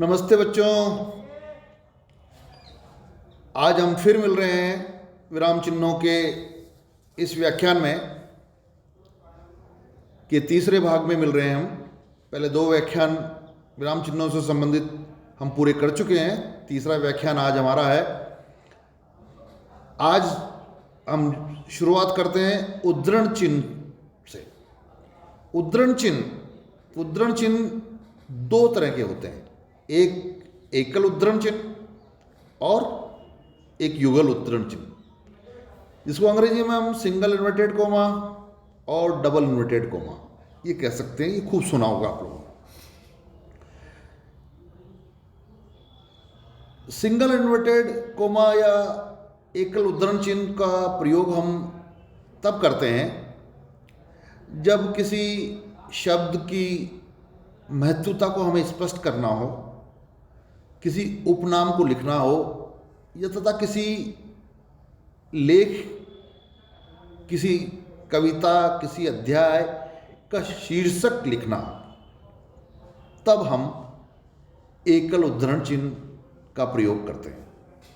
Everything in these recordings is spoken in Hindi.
नमस्ते बच्चों। आज हम फिर मिल रहे हैं विराम चिन्हों के इस व्याख्यान में के तीसरे भाग में मिल रहे हैं हम। पहले दो व्याख्यान विराम चिन्हों से संबंधित हम पूरे कर चुके हैं। तीसरा व्याख्यान आज हमारा है। आज हम शुरुआत करते हैं उद्धरण चिन्ह से। उद्धरण चिन्ह दो तरह के होते हैं, एक एकल उद्धरण चिन्ह और एक युगल उद्धरण चिन्ह, जिसको अंग्रेजी में हम सिंगल इन्वर्टेड कोमा और डबल इन्वर्टेड कोमा ये कह सकते हैं। ये खूब सुना होगा आप लोगों ने। सिंगल इन्वर्टेड कोमा या एकल उद्धरण चिन्ह का प्रयोग हम तब करते हैं जब किसी शब्द की महत्वता को हमें स्पष्ट करना हो, किसी उपनाम को लिखना हो, या तथा किसी लेख, किसी कविता, किसी अध्याय का शीर्षक लिखना हो, तब हम एकल उद्धरण चिन्ह का प्रयोग करते हैं।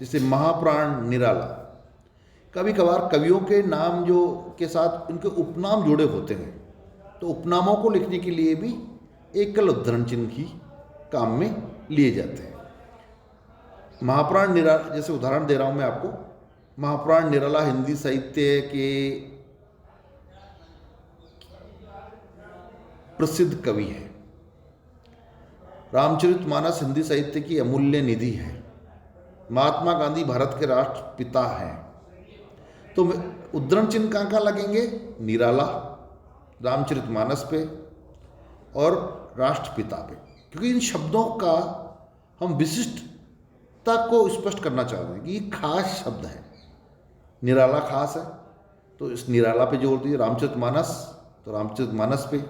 जैसे महाप्राण निराला, कभी कभार कवियों के नाम जो के साथ उनके उपनाम जुड़े होते हैं, तो उपनामों को लिखने के लिए भी एकल उद्धरण चिन्ह ही काम में लिए जाते हैं। महाप्राण निराला, जैसे उदाहरण दे रहा हूं मैं आपको, महाप्राण निराला हिंदी साहित्य के प्रसिद्ध कवि हैं। रामचरितमानस हिंदी साहित्य की अमूल्य निधि है। महात्मा गांधी भारत के राष्ट्रपिता हैं। तो उद्धरण चिन्ह कहाँ कहाँ लगेंगे? निराला, रामचरितमानस पे और राष्ट्रपिता पे, क्योंकि इन शब्दों का हम विशिष्टता को स्पष्ट करना चाहते हैं कि ये खास शब्द है। निराला खास है तो इस निराला पे जोर दिए, रामचरितमानस तो रामचरितमानस पे,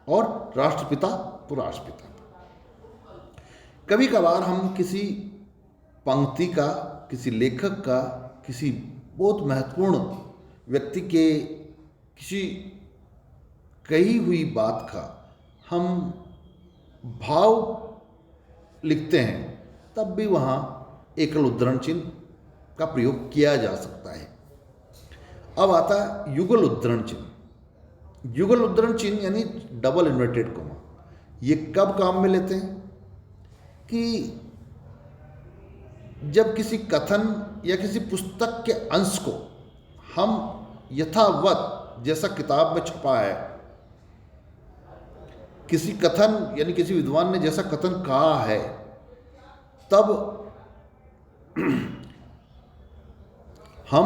और राष्ट्रपिता तो राष्ट्रपिता पे। कभी कभार हम किसी पंक्ति का, किसी लेखक का, किसी बहुत महत्वपूर्ण व्यक्ति के किसी कही हुई बात का हम भाव लिखते हैं, तब भी वहाँ एकल उद्धरण चिन्ह का प्रयोग किया जा सकता है। अब आता है युगल उद्धरण चिन्ह। युगल उद्धरण चिन्ह यानी डबल इन्वर्टेड कोमा। ये कब काम में लेते हैं? कि जब किसी कथन या किसी पुस्तक के अंश को हम यथावत, जैसा किताब में छपा है, किसी कथन यानी किसी विद्वान ने जैसा कथन कहा है, तब हम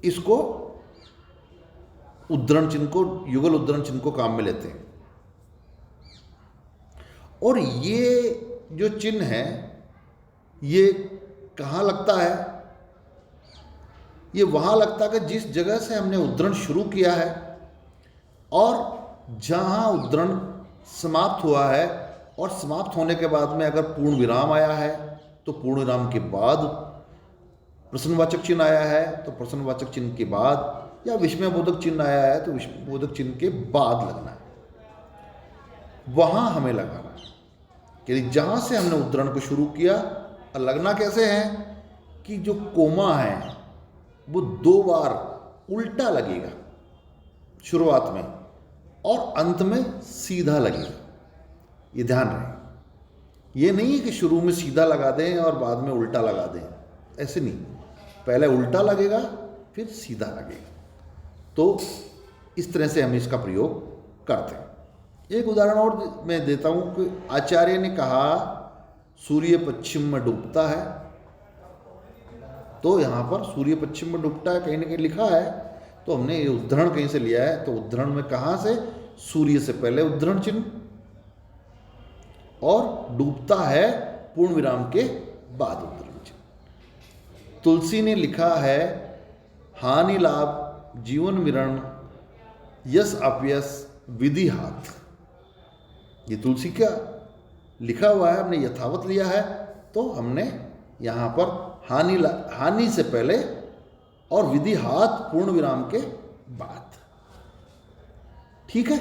इसको उद्धरण चिन्ह को, युगल उद्धरण चिन्ह को काम में लेते हैं। और ये जो चिन्ह है ये कहाँ लगता है? ये वहाँ लगता है कि जिस जगह से हमने उद्धरण शुरू किया है और जहाँ उद्धरण समाप्त हुआ है, और समाप्त होने के बाद में अगर पूर्ण विराम आया है तो पूर्ण विराम के बाद, प्रश्नवाचक चिन्ह आया है तो प्रश्नवाचक चिन्ह के बाद, या विस्मयबोधक चिन्ह आया है तो विस्मयबोधक चिन्ह के बाद लगना है। वहाँ हमें लगाना है कि जहाँ से हमने उद्धरण को शुरू किया। और लगना कैसे है कि जो कोमा है वो दो बार उल्टा लगेगा, शुरुआत में और अंत में सीधा लगेगा। ये ध्यान रहे। ये नहीं है कि शुरू में सीधा लगा दें और बाद में उल्टा लगा दें, ऐसे नहीं। पहले उल्टा लगेगा फिर सीधा लगेगा। तो इस तरह से हम इसका प्रयोग करते हैं। एक उदाहरण और मैं देता हूँ कि आचार्य ने कहा सूर्य पश्चिम में डूबता है, तो यहाँ पर सूर्य पश्चिम में डूबता है कहीं ना कहीं लिखा है, तो हमने ये उद्धरण कहीं से लिया है। तो उद्धरण में कहाँ से? सूर्य से पहले उद्धरण चिन्ह और डूबता है पूर्ण विराम के बाद उद्धरण चिन्ह। तुलसी ने लिखा है हानि लाभ जीवन मिरण यश अपयश विधि हाथ। ये तुलसी क्या लिखा हुआ है, हमने यथावत लिया है, तो हमने यहाँ पर हानि से पहले और विधि हाथ पूर्ण विराम के बाद। ठीक है,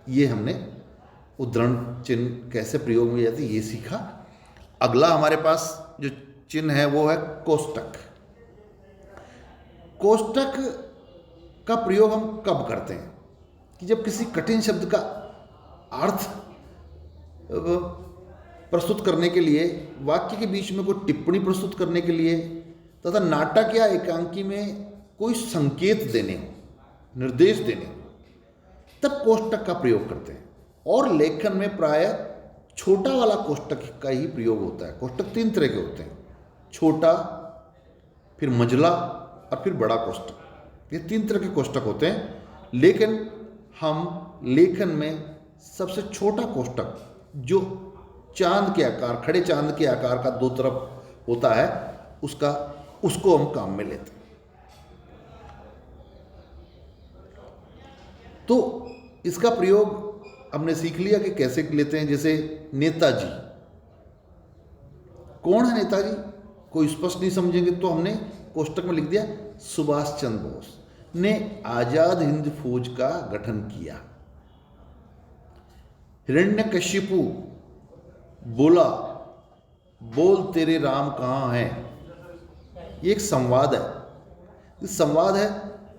ये हमने उद्धरण चिन्ह कैसे प्रयोग में जाती है ये सीखा। अगला हमारे पास जो चिन्ह है वो है कोष्टक। कोष्टक का प्रयोग हम कब करते हैं कि जब किसी कठिन शब्द का अर्थ प्रस्तुत करने के लिए, वाक्य के बीच में कोई टिप्पणी प्रस्तुत करने के लिए, तथा नाटक या एकांकी में कोई संकेत देने हो, निर्देश देने हो, तब कोष्टक का प्रयोग करते हैं। और लेखन में प्रायः छोटा वाला कोष्टक का ही प्रयोग होता है। कोष्टक 3 तरह के होते हैं, छोटा, फिर मंझला और फिर बड़ा कोष्टक। ये 3 तरह के कोष्टक होते हैं, लेकिन हम लेखन में सबसे छोटा कोष्टक जो चांद के आकार, खड़े चांद के आकार का 2 तरफ होता है, उसको हम काम में लेते हैं। तो इसका प्रयोग हमने सीख लिया कि कैसे लेते हैं। जैसे नेताजी, कौन है नेताजी, कोई स्पष्ट नहीं समझेंगे तो हमने कोष्टक में लिख दिया सुभाष चंद्र बोस ने आजाद हिंद फौज का गठन किया। हिरण्यकशिपु बोला, बोल तेरे राम कहाँ हैं। ये एक संवाद है। इस संवाद है,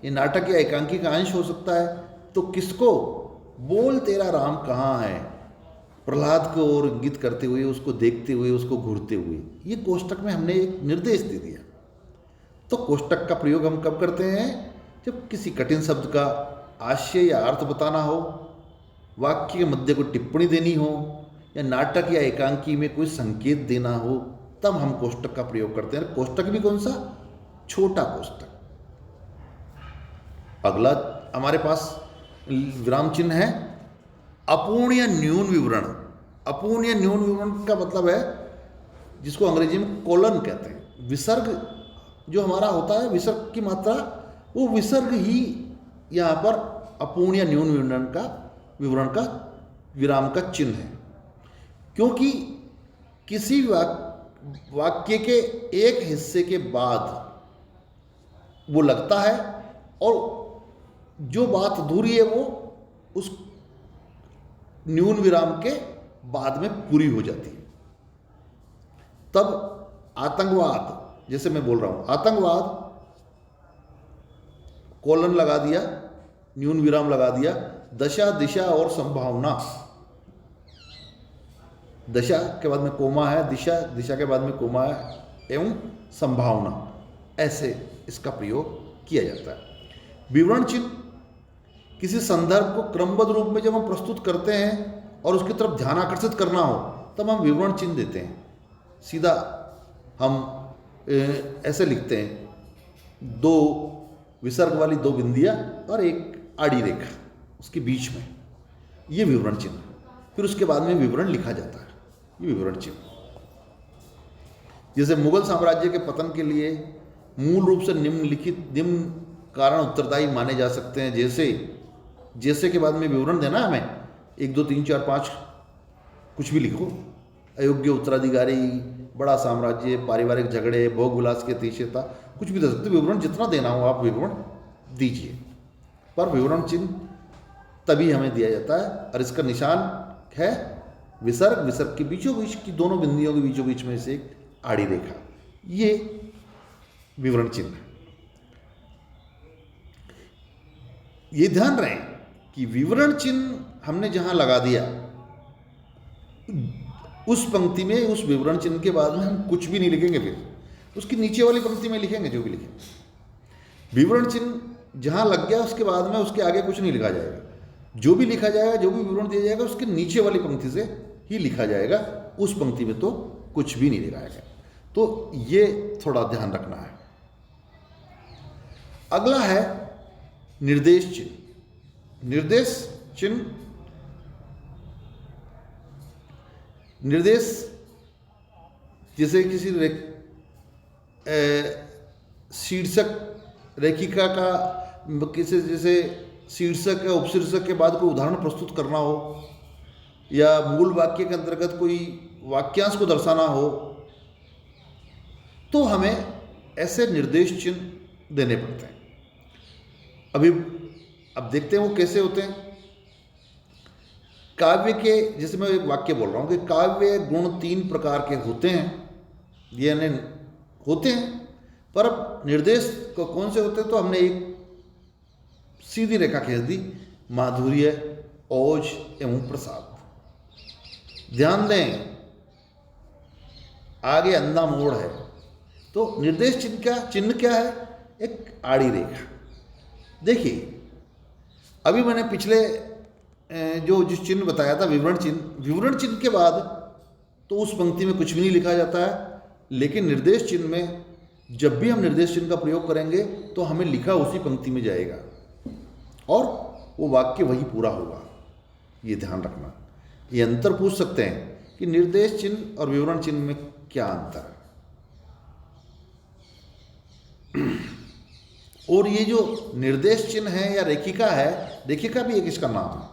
ये नाटक या एकांकी का अंश हो सकता है। तो किसको, बोल तेरा राम कहाँ है, प्रहलाद को और इंगित करते हुए, उसको देखते हुए, उसको घूरते हुए, ये कोष्टक में हमने एक निर्देश दे दिया। तो कोष्टक का प्रयोग हम कब करते हैं, जब किसी कठिन शब्द का आशय या अर्थ बताना हो, वाक्य के मध्य को टिप्पणी देनी हो, या नाटक या एकांकी में कोई संकेत देना हो, तब हम कोष्टक का प्रयोग करते हैं। कोष्टक भी कौन सा, छोटा कोष्टक। अगला हमारे पास विराम चिन्ह है अपूर्ण या न्यून विवरण। अपूर्ण या न्यून विवरण का मतलब है जिसको अंग्रेजी में कोलन कहते हैं। विसर्ग जो हमारा होता है, विसर्ग की मात्रा, वो विसर्ग ही यहाँ पर अपूर्ण या न्यून विवरण का विराम का चिन्ह है। क्योंकि किसी वाक्य के एक हिस्से के बाद वो लगता है और जो बात अधूरी है वो उस न्यून विराम के बाद में पूरी हो जाती है। तब आतंकवाद, जैसे मैं बोल रहा हूं आतंकवाद, कोलन लगा दिया, न्यून विराम लगा दिया, दशा, दिशा और संभावना। दशा के बाद में कोमा है, दिशा के बाद में कोमा है, एवं संभावना, ऐसे इसका प्रयोग किया जाता है। विवरण चिन्ह किसी संदर्भ को क्रमबद्ध रूप में जब हम प्रस्तुत करते हैं और उसकी तरफ ध्यान आकर्षित करना हो, तब हम विवरण चिन्ह देते हैं। सीधा हम ऐसे लिखते हैं, 2 विसर्ग वाली 2 बिंदियां और एक आड़ी रेखा उसके बीच में, ये विवरण चिन्ह। फिर उसके बाद में विवरण लिखा जाता है, ये विवरण चिन्ह। जैसे मुगल साम्राज्य के पतन के लिए मूल रूप से निम्न कारण उत्तरदायी माने जा सकते हैं। जैसे के बाद में विवरण देना है हमें, 1 2 3 4 5 कुछ भी लिखो, अयोग्य उत्तराधिकारी, बड़ा साम्राज्य, पारिवारिक झगड़े, भोग विलास की अतिशयता, कुछ भी दे सकते। विवरण जितना देना हो आप विवरण दीजिए, पर विवरण चिन्ह तभी हमें दिया जाता है। और इसका निशान है विसर्ग के बीचों बीच की, दोनों बिंदियों के बीचों बीच में से एक आड़ी रेखा, ये विवरण चिन्ह है। ये ध्यान रहे कि विवरण चिन्ह हमने जहां लगा दिया, उस पंक्ति में, उस विवरण चिन्ह के बाद में हम कुछ भी नहीं लिखेंगे, फिर उसकी नीचे वाली पंक्ति में लिखेंगे जो भी लिखेंगे। विवरण चिन्ह जहां लग गया उसके बाद में उसके आगे कुछ नहीं लिखा जाएगा। जो भी लिखा जाएगा, जो भी विवरण दिया जाएगा, उसके नीचे वाली पंक्ति से ही लिखा जाएगा, उस पंक्ति में तो कुछ भी नहीं लिखा जाएगा। तो ये थोड़ा ध्यान रखना है। अगला है निर्देश चिन्ह। निर्देश जैसे किसी शीर्षक रेखिका का, किसी जैसे शीर्षक या उपशीर्षक के बाद कोई उदाहरण प्रस्तुत करना हो, या मूल वाक्य के अंतर्गत कोई वाक्यांश को दर्शाना हो, तो हमें ऐसे निर्देश चिन्ह देने पड़ते हैं। अब देखते हैं वो कैसे होते हैं। काव्य के, जैसे मैं एक वाक्य बोल रहा हूँ कि काव्य गुण 3 प्रकार के होते हैं, यानी होते हैं, पर अब निर्देश को कौन से होते हैं, तो हमने एक सीधी रेखा खींच दी, माधुर्य, ओज एवं प्रसाद। ध्यान दें, आगे अंधा मोड़ है, तो निर्देश चिन्ह क्या है, एक आड़ी रेखा। देखिए अभी मैंने पिछले जिस चिन्ह बताया था विवरण चिन्ह के बाद तो उस पंक्ति में कुछ भी नहीं लिखा जाता है, लेकिन निर्देश चिन्ह में जब भी हम निर्देश चिन्ह का प्रयोग करेंगे तो हमें लिखा उसी पंक्ति में जाएगा और वो वाक्य वही पूरा होगा। ये ध्यान रखना। ये अंतर पूछ सकते हैं कि निर्देश चिन्ह और विवरण चिन्ह में क्या अंतर है। और ये जो निर्देश चिन्ह है या रेखिका है, रेखिका भी एक इसका नाम है,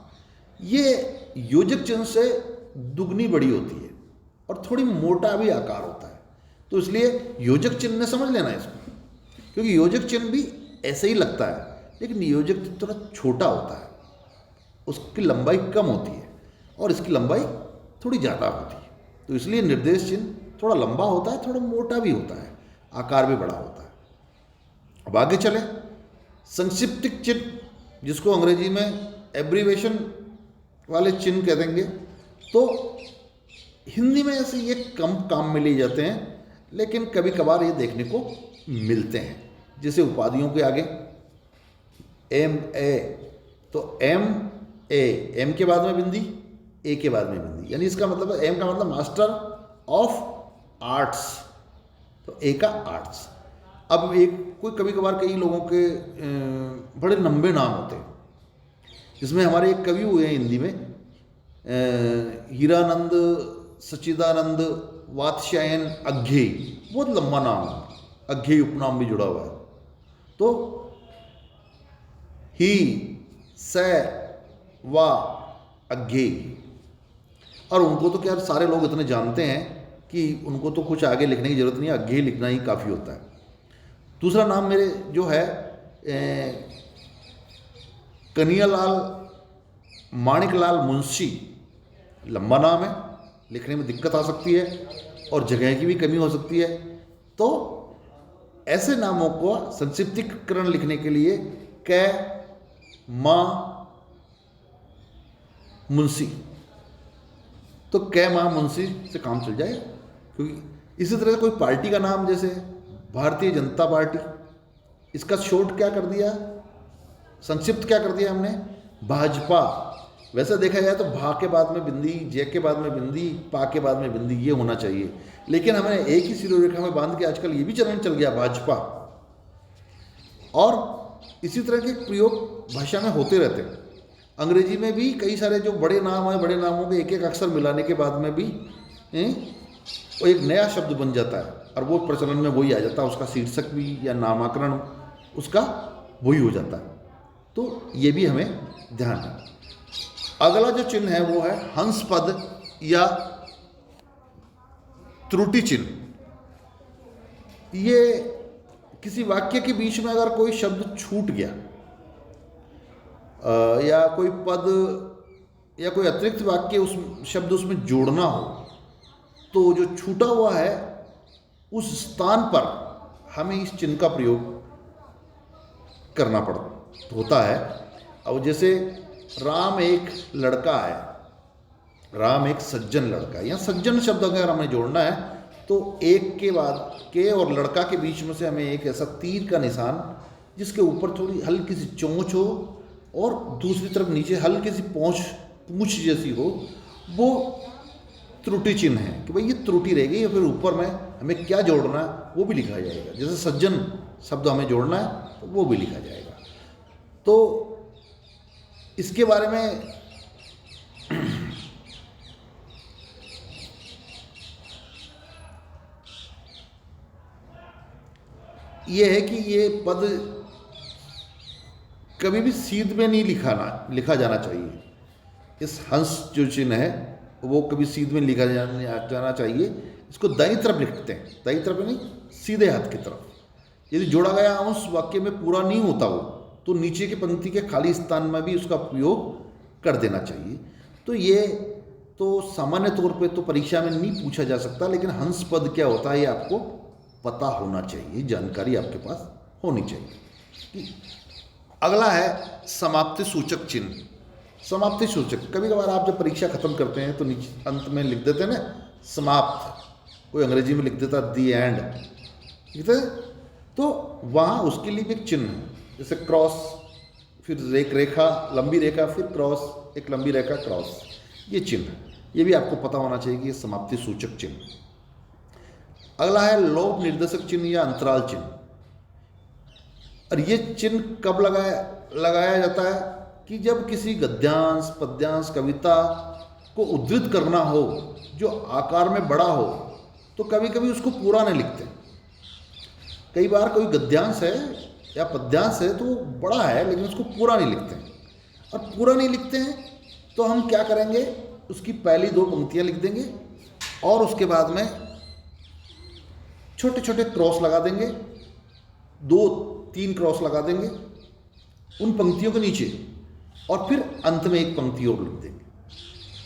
ये योजक चिन्ह से दुगनी बड़ी होती है और थोड़ी मोटा भी आकार होता है, तो इसलिए योजक चिन्ह ने समझ लेना इसको, क्योंकि योजक चिन्ह भी ऐसे ही लगता है लेकिन योजक चिन्ह थोड़ा छोटा होता है, उसकी लंबाई कम होती है और इसकी लंबाई थोड़ी ज़्यादा होती है, तो इसलिए निर्देश चिन्ह थोड़ा लंबा होता है, थोड़ा मोटा भी होता है, आकार भी बड़ा होता है। अब आगे चले, संक्षिप्तिक चिन्ह जिसको अंग्रेजी में एब्रीवेशन वाले चिन्ह कह देंगे, तो हिंदी में ऐसे ये कम काम में लिए जाते हैं, लेकिन कभी कभार ये देखने को मिलते हैं, जैसे उपाधियों के आगे MA, तो MA, M के बाद में बिंदी, A के बाद में बिंदी, यानी इसका मतलब है M का मतलब मास्टर ऑफ आर्ट्स, तो A का आर्ट्स। अब एक कोई कभी कभार कई लोगों के बड़े लंबे नाम होते हैं, जिसमें हमारे एक कवि हुए हैं हिंदी में, हीरानंद सच्चिदानंद वात्स्यायन अघ्घेय, बहुत लंबा नाम है, अघ्घेय उपनाम भी जुड़ा हुआ है, तो ही स वा अघ्घेय, और उनको तो क्या सारे लोग इतने जानते हैं कि उनको तो कुछ आगे लिखने की जरूरत नहीं है, अघ्घेय लिखना ही काफ़ी होता है। दूसरा नाम मेरे जो है कन्हैयालाल माणिकलाल मुंशी, लंबा नाम है, लिखने में दिक्कत आ सकती है और जगह की भी कमी हो सकती है, तो ऐसे नामों को संक्षिप्तीकरण लिखने के लिए कै माँ मुंशी, तो कै माँ मुंशी से काम चल जाए। क्योंकि इसी तरह से कोई पार्टी का नाम, जैसे भारतीय जनता पार्टी, इसका शॉर्ट क्या कर दिया, संक्षिप्त क्या कर दिया हमने, भाजपा। वैसे देखा जाए तो भा के बाद में बिंदी, जे के बाद में बिंदी, पा के बाद में बिंदी, ये होना चाहिए, लेकिन हमें एक ही शिरोरेखा में बांध के आजकल ये भी चलन चल गया, भाजपा। और इसी तरह के प्रयोग भाषा में होते रहते हैं। अंग्रेजी में भी कई सारे जो बड़े नाम हैं, बड़े नामों के एक एक अक्षर मिलाने के बाद में भी वो एक नया शब्द बन जाता है और वो प्रचलन में वही आ जाता है, उसका शीर्षक भी या नामाकरण उसका वही हो जाता है, तो ये भी हमें ध्यान है। अगला जो चिन्ह है वो है हंस पद या त्रुटि चिन्ह। ये किसी वाक्य के बीच में अगर कोई शब्द छूट गया या कोई पद या कोई अतिरिक्त वाक्य उस शब्द उसमें जोड़ना हो, तो जो छूटा हुआ है उस स्थान पर हमें इस चिन्ह का प्रयोग करना होता है। अब जैसे राम एक लड़का है, राम एक सज्जन लड़का है, या सज्जन शब्द अगर हमें जोड़ना है तो एक के बाद के और लड़का के बीच में से हमें एक ऐसा तीर का निशान जिसके ऊपर थोड़ी हल्की सी चोंच हो और दूसरी तरफ नीचे हल्की सी पूंछ जैसी हो, वो त्रुटि चिन्ह है कि भाई ये त्रुटि रह गई, या फिर ऊपर में हमें क्या जोड़ना है वो भी लिखा जाएगा। जैसे सज्जन शब्द हमें जोड़ना है तो वो भी लिखा जाएगा। तो इसके बारे में ये है कि ये पद कभी भी सीध में नहीं लिखा जाना चाहिए। इस हंस जो चिन्ह है वो कभी सीध में लिखा जाना चाहिए। इसको दाईं तरफ लिखते हैं, दाईं तरफ नहीं, सीधे हाथ की तरफ। यदि जोड़ा गया अंश वाक्य में पूरा नहीं होता हो तो नीचे की पंक्ति के खाली स्थान में भी उसका प्रयोग कर देना चाहिए। तो ये तो सामान्य तौर पे तो परीक्षा में नहीं पूछा जा सकता, लेकिन हंस पद क्या होता है ये आपको पता होना चाहिए, जानकारी आपके पास होनी चाहिए। अगला है समाप्ति सूचक चिन्ह। समाप्ति सूचक, कभी कभार आप जब परीक्षा खत्म करते हैं तो नीचे अंत में लिख देते हैं ना समाप्त, कोई अंग्रेजी में लिख देता दी एंड, ठीक है, तो वहाँ उसके लिए भी एक चिन्ह है, जैसे क्रॉस, फिर एक रेखा, लंबी रेखा, फिर क्रॉस, एक लंबी रेखा, क्रॉस, ये चिन्ह, ये भी आपको पता होना चाहिए कि ये समाप्ति सूचक चिन्ह। अगला है लोभ निर्देशक चिन्ह या अंतराल चिन्ह। और ये चिन्ह कब लगाया जाता है कि जब किसी गद्यांश, पद्यांश, कविता को उद्धृत करना हो जो आकार में बड़ा हो, तो कभी कभी उसको पूरा नहीं लिखते। कई बार कोई गद्यांश है या पद्यांश है तो वो बड़ा है लेकिन उसको पूरा नहीं लिखते हैं, और पूरा नहीं लिखते हैं तो हम क्या करेंगे, उसकी पहली 2 पंक्तियां लिख देंगे और उसके बाद में छोटे छोटे क्रॉस लगा देंगे, 2-3 क्रॉस लगा देंगे उन पंक्तियों के नीचे, और फिर अंत में एक पंक्ति और लिख देंगे।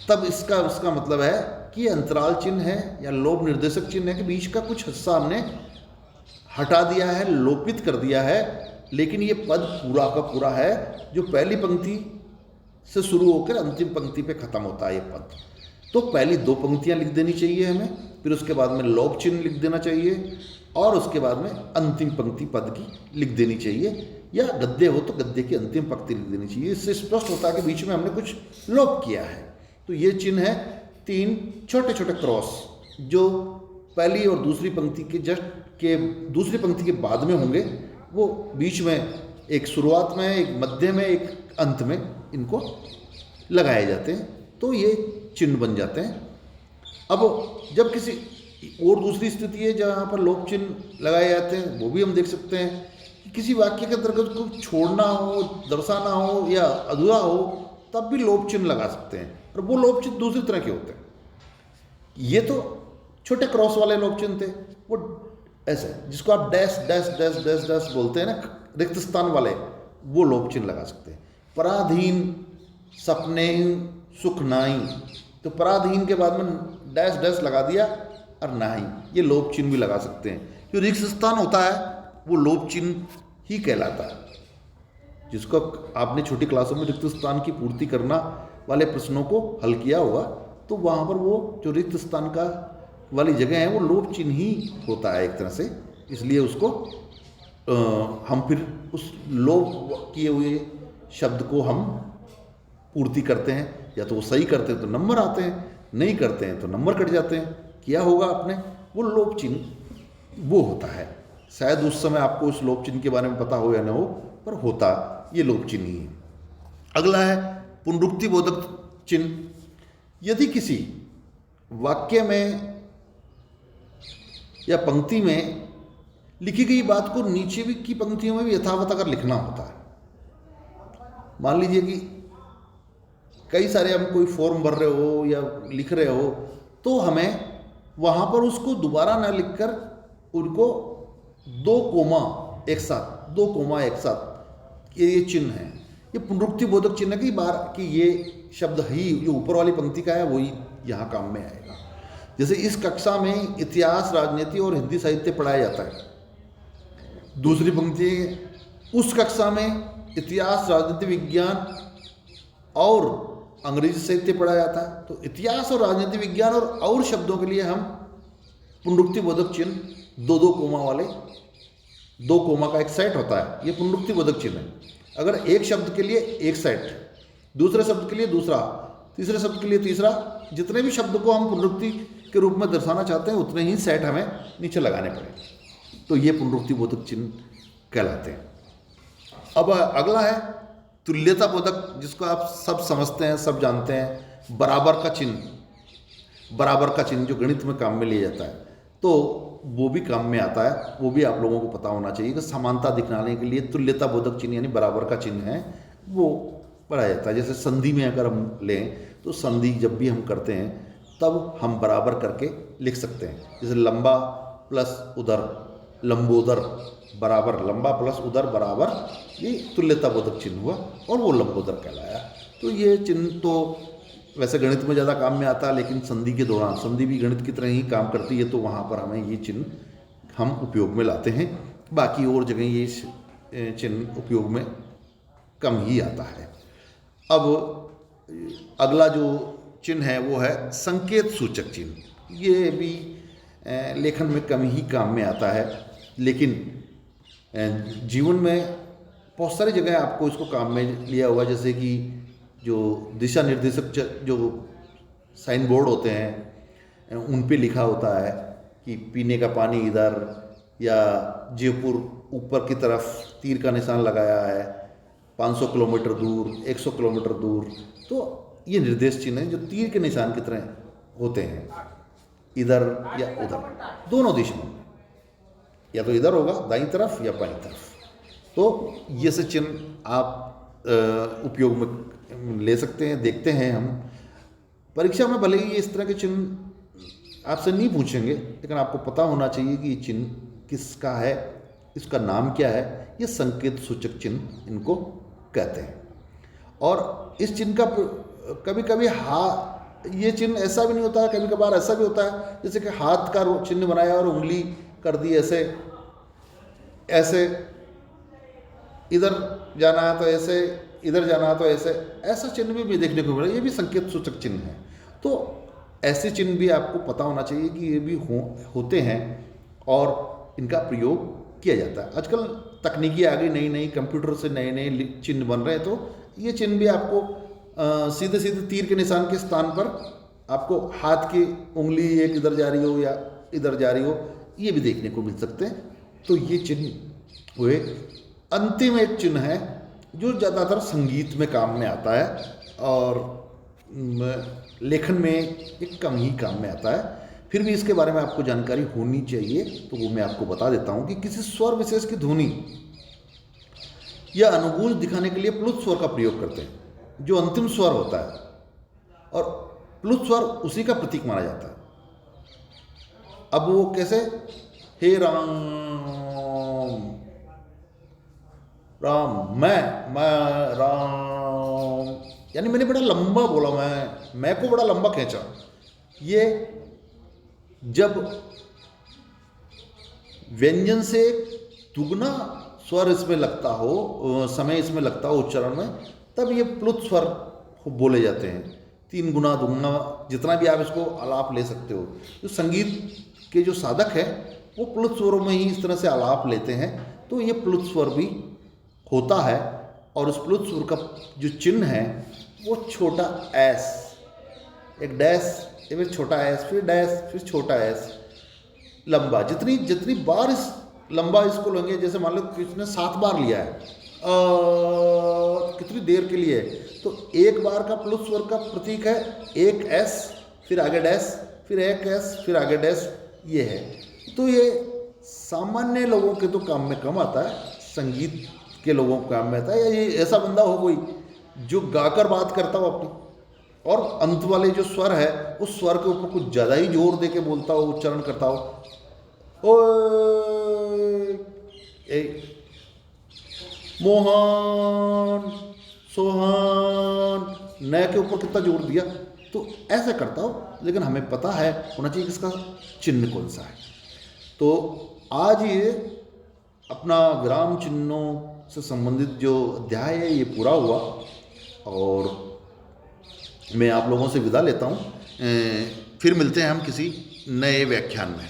तब इसका मतलब है कि अंतराल चिन्ह है या लोभ निर्देशक चिन्ह है कि बीच का कुछ हिस्सा हमने हटा दिया है, लोपित कर दिया है, लेकिन ये पद पूरा का पूरा है जो पहली पंक्ति से शुरू होकर अंतिम पंक्ति पे खत्म होता है ये पद। तो पहली 2 पंक्तियां लिख देनी चाहिए हमें, फिर उसके बाद में लोभ चिन्ह लिख देना चाहिए, और उसके बाद में अंतिम पंक्ति पद की लिख देनी चाहिए, या गद्य हो तो गद्य की अंतिम पंक्ति लिख देनी चाहिए। इससे स्पष्ट होता है कि बीच में हमने कुछ लोप किया है। तो ये चिन्ह है 3 छोटे छोटे क्रॉस जो पहली और दूसरी पंक्ति के दूसरी पंक्ति के बाद में होंगे, वो बीच में एक शुरुआत में, एक मध्य में, एक अंत में इनको लगाए जाते हैं, तो ये चिन्ह बन जाते हैं। अब जब किसी और दूसरी स्थिति है जहाँ पर लोप चिन्ह लगाए जाते हैं, वो भी हम देख सकते हैं कि किसी वाक्य के अंतर्गत को छोड़ना हो, दर्शाना हो या अधूरा हो, तब भी लोप चिन्ह लगा सकते हैं, और वो लोप चिन्ह दूसरी तरह के होते हैं। ये तो छोटे क्रॉस वाले लोप चिन्ह थे, वो ऐसे जिसको आप dash dash dash dash dash बोलते हैं ना, रिक्त स्थान वाले, वो लोप चिन्ह लगा सकते हैं। पराधीन, सपने, सुख नाई, तो पराधीन के बाद में डैश डैश लगा दिया और नाई, ये लोप चिन्ह भी लगा सकते हैं। जो रिक्त स्थान होता है वो लोप चिन्ह ही कहलाता है, जिसको आपने छोटी क्लासों में रिक्त स्थान की पूर्ति करना वाले प्रश्नों को हल किया होगा, तो वहाँ पर वो जो रिक्त स्थान का वाली जगह है वो लोप चिन्ह ही होता है एक तरह से। इसलिए उसको हम फिर उस लोप किए हुए शब्द को हम पूर्ति करते हैं, या तो वो सही करते हैं तो नंबर आते हैं, नहीं करते हैं तो नंबर कट जाते हैं। किया होगा आपने, वो लोप चिन्ह वो होता है। शायद उस समय आपको उस लोप चिन्ह के बारे में पता हो या ना हो, पर होता ये लोप चिन्ह ही है। अगला है पुनरुक्ति बोधक चिन्ह। यदि किसी वाक्य में या पंक्ति में लिखी गई बात को नीचे भी की पंक्तियों में भी यथावत अगर लिखना होता है, मान लीजिए कि कई सारे हम कोई फॉर्म भर रहे हो या लिख रहे हो, तो हमें वहाँ पर उसको दोबारा ना लिखकर उनको 2 कोमा एक साथ ये चिन्ह है। ये पुनरुक्ति बोधक चिन्ह की बार कि ये शब्द ही जो ऊपर वाली पंक्ति का है वही यहाँ काम में आएगा। जैसे इस कक्षा में इतिहास, राजनीति और हिंदी साहित्य पढ़ाया जाता है, दूसरी पंक्ति उस कक्षा में इतिहास, राजनीति विज्ञान और अंग्रेजी साहित्य पढ़ाया जाता है। तो इतिहास और राजनीति विज्ञान और शब्दों के लिए हम पुनरुक्ति बोधक चिन्ह 2-2 कोमा वाले, 2 कोमा का एक सेट होता है, ये पुनरुक्ति बोधक चिन्ह है। अगर एक शब्द के लिए एक सेट, दूसरे शब्द के लिए दूसरा, तीसरे शब्द के लिए तीसरा, जितने भी शब्द को हम पुनरुक्ति के रूप में दर्शाना चाहते हैं उतने ही सेट हमें नीचे लगाने पड़े, तो ये पुनरुक्ति बोधक चिन्ह कहलाते हैं। अब अगला है तुल्यता बोधक, जिसको आप सब समझते हैं, सब जानते हैं, बराबर का चिन्ह। बराबर का चिन्ह जो गणित में काम में लिया जाता है, तो वो भी काम में आता है, वो भी आप लोगों को पता होना चाहिए कि समानता दिखाने के लिए तुल्यता बोधक चिन्ह यानी बराबर का चिन्ह है वो पढ़ाया जाता है। जैसे संधि में अगर हम लें तो संधि जब भी हम करते हैं तब हम बराबर करके लिख सकते हैं। जैसे लंबा प्लस उदर, लंबोदर बराबर, लंबा प्लस उदर बराबर, ये तुल्यता बोधक चिन्ह हुआ और वो लंबोदर कहलाया। तो ये चिन्ह तो वैसे गणित में ज़्यादा काम में आता है, लेकिन संधि के दौरान संधि भी गणित की तरह ही काम करती है, तो वहाँ पर हमें ये चिन्ह हम उपयोग में लाते हैं। बाकी और जगह ये चिन्ह उपयोग में कम ही आता है। अब अगला जो चिन्ह है वो है संकेत सूचक चिन्ह। ये भी लेखन में कम ही काम में आता है, लेकिन जीवन में बहुत सारी जगह आपको इसको काम में लिया होगा। जैसे कि जो दिशा निर्देशक जो साइन बोर्ड होते हैं उन पे लिखा होता है कि पीने का पानी इधर, या जयपुर ऊपर की तरफ तीर का निशान लगाया है 500 किलोमीटर दूर, 100 किलोमीटर दूर। तो ये निर्देश चिन्ह हैं जो तीर के निशान की तरह होते हैं, इधर या उधर, दोनों दिशाओं में, या तो इधर होगा दाईं तरफ या बाईं तरफ। तो ये से चिन्ह आप उपयोग में ले सकते हैं। देखते हैं हम परीक्षा में, भले ही इस तरह के चिन्ह आपसे नहीं पूछेंगे, लेकिन आपको पता होना चाहिए कि ये चिन्ह किसका है, इसका नाम क्या है। ये संकेत सूचक चिन्ह इनको कहते हैं। और इस चिन्ह का कभी कभी ये चिन्ह ऐसा भी नहीं होता है, कभी कभार ऐसा भी होता है जैसे कि हाथ का चिन्ह बनाया और उंगली कर दी ऐसे ऐसे, इधर जाना है तो ऐसे, इधर जाना है तो ऐसे, ऐसा चिन्ह भी देखने को मिला। ये भी संकेत सूचक चिन्ह है। तो ऐसे चिन्ह भी आपको पता होना चाहिए कि ये भी होते हैं और इनका प्रयोग किया जाता है। आजकल तकनीकी आ गई, नई नई कंप्यूटर से नए नए चिन्ह बन रहे हैं, तो ये चिन्ह भी आपको सीधे सीधे तीर के निशान के स्थान पर आपको हाथ की उंगली एक इधर जा रही हो या इधर जा रही हो, ये भी देखने को मिल सकते हैं। तो ये चिन्ह हुए। अंतिम एक चिन्ह है जो ज़्यादातर संगीत में काम में आता है और लेखन में एक कम ही काम में आता है। फिर भी इसके बारे में आपको जानकारी होनी चाहिए, तो वो मैं आपको बता देता हूँ कि किसी स्वर विशेष की ध्वनि या अनुगूंज दिखाने के लिए प्लुत स्वर का प्रयोग करते हैं। जो अंतिम स्वर होता है, और प्लुत स्वर उसी का प्रतीक माना जाता है। अब वो कैसे, हे राम, राम, मैं राम, यानी मैंने बड़ा लंबा बोला, मैं को बड़ा लंबा खींचा। ये जब व्यंजन से दुगना स्वर इसमें लगता हो, समय इसमें लगता हो उच्चारण में, तब ये प्लुत स्वर बोले जाते हैं। 3 गुना दुगना, जितना भी आप इसको आलाप ले सकते हो। जो संगीत के जो साधक है वो प्लुत स्वरों में ही इस तरह से आलाप लेते हैं। तो ये प्लुत स्वर भी होता है। और उस प्लुत स्वर का जो चिन्ह है वो छोटा एस, एक डैश, फिर छोटा एस, फिर डैश, फिर छोटा एस, लंबा। जितनी बार इस लंबा इसको लेंगे, जैसे मान लो किसने 7 बार लिया है, कितनी देर के लिए, तो एक बार का प्लुत स्वर का प्रतीक है एक एस, फिर आगे डैश, फिर एक एस, फिर आगे डैश, ये है। तो ये सामान्य लोगों के तो काम में कम आता है, संगीत के लोगों को काम में आता है। या ये ऐसा बंदा हो कोई जो गाकर बात करता हो अपनी, और अंत वाले जो स्वर है उस स्वर के ऊपर कुछ ज़्यादा ही जोर दे के बोलता हो, उच्चारण करता हो, ओए मोहन, सोहन, न के ऊपर कितना जोर दिया, तो ऐसा करता हो। लेकिन हमें पता है होना चाहिए किसका चिन्ह कौन सा है। तो आज ये अपना विराम चिन्हों से संबंधित जो अध्याय है ये पूरा हुआ, और मैं आप लोगों से विदा लेता हूँ। फिर मिलते हैं हम किसी नए व्याख्यान में।